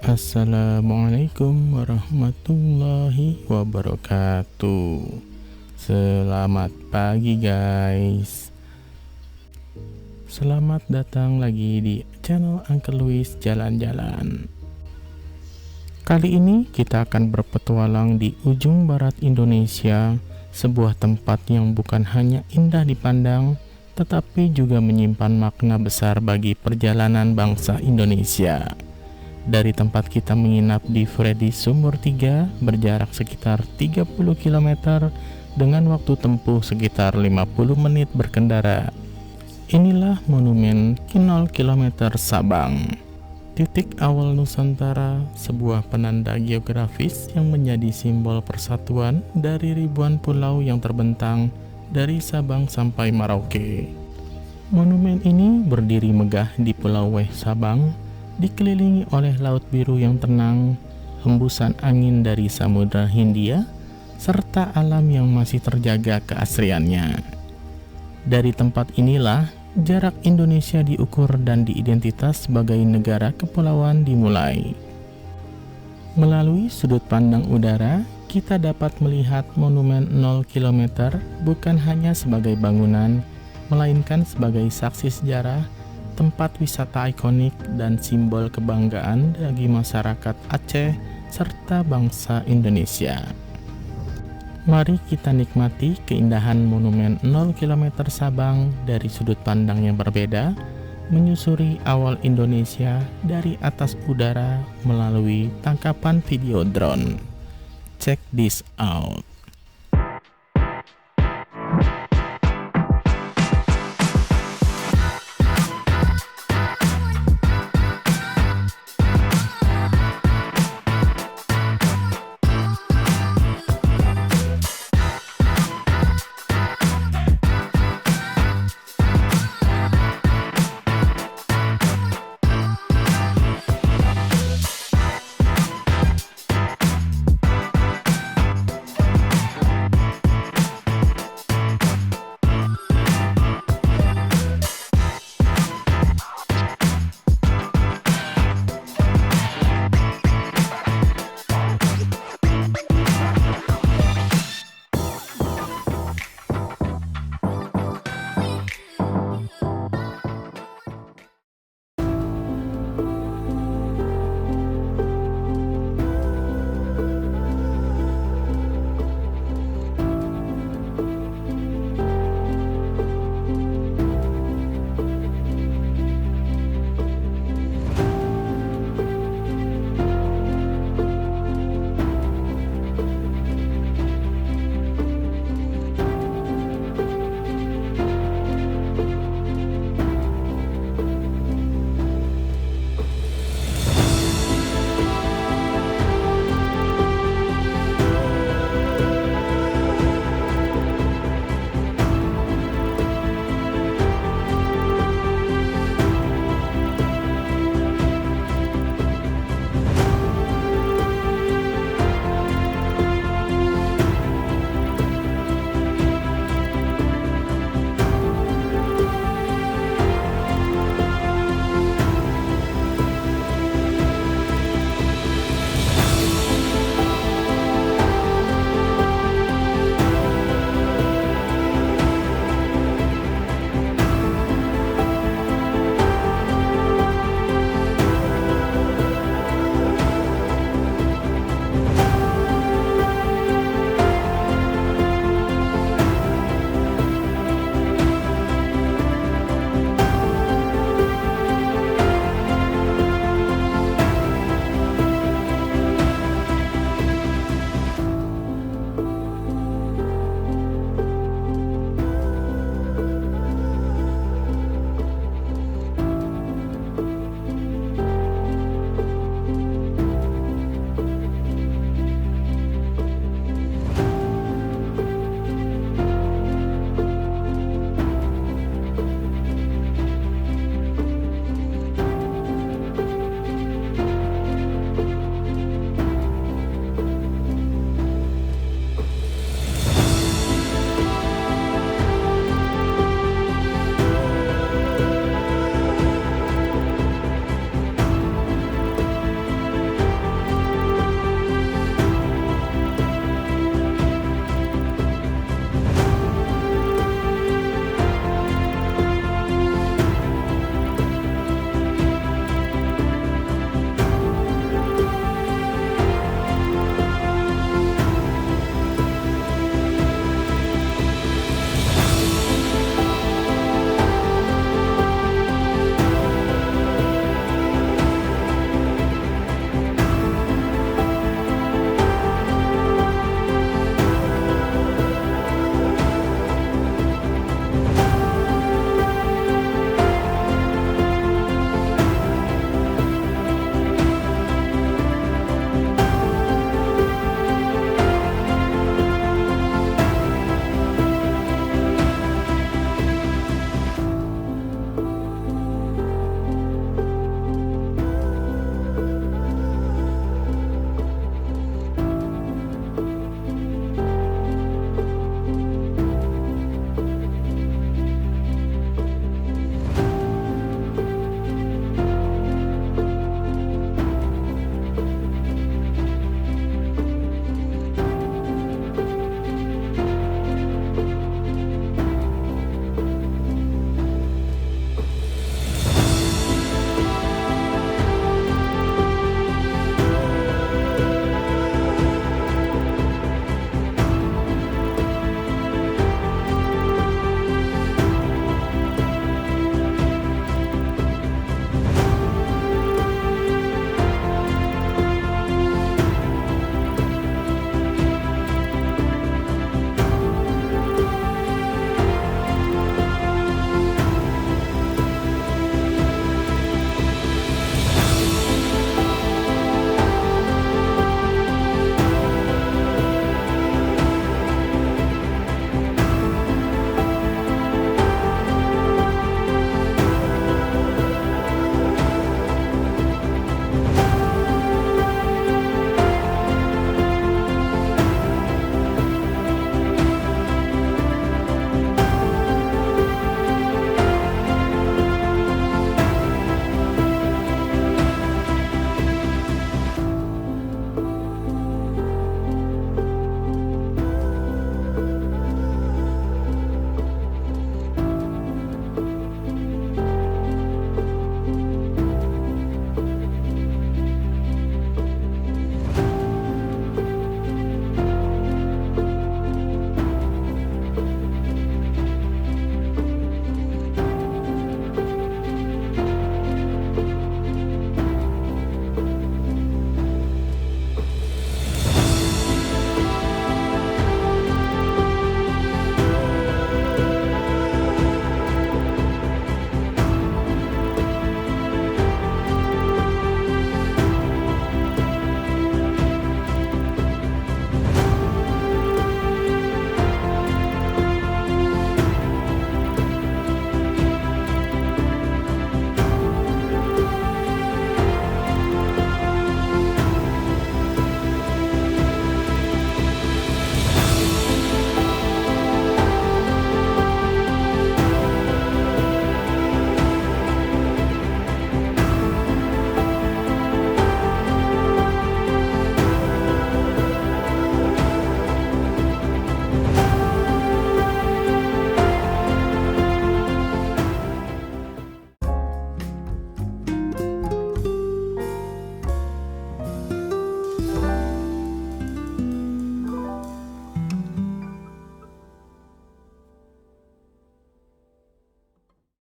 Assalamualaikum warahmatullahi wabarakatuh. Selamat pagi guys. Selamat datang lagi di channel Uncle Louis Jalan-Jalan. Kali ini kita akan berpetualang di ujung barat Indonesia, sebuah tempat yang bukan hanya indah dipandang, tetapi juga menyimpan makna besar bagi perjalanan bangsa Indonesia. Dari tempat kita menginap di Freddy Sumur 3 berjarak sekitar 30 km dengan waktu tempuh sekitar 50 menit berkendara. Inilah monumen 0 km Sabang, titik awal Nusantara, sebuah penanda geografis yang menjadi simbol persatuan dari ribuan pulau yang terbentang dari Sabang sampai Merauke. Monumen ini berdiri megah di Pulau Weh Sabang, dikelilingi oleh laut biru yang tenang, hembusan angin dari Samudra Hindia, serta alam yang masih terjaga keasriannya. Dari tempat inilah jarak Indonesia diukur dan diidentitas sebagai negara kepulauan dimulai. Melalui sudut pandang udara, kita dapat melihat monumen 0 km bukan hanya sebagai bangunan, melainkan sebagai saksi sejarah, tempat wisata ikonik dan simbol kebanggaan bagi masyarakat Aceh serta bangsa Indonesia. Mari kita nikmati keindahan monumen 0 km Sabang dari sudut pandang yang berbeda, menyusuri awal Indonesia dari atas udara melalui tangkapan video drone. Check this out.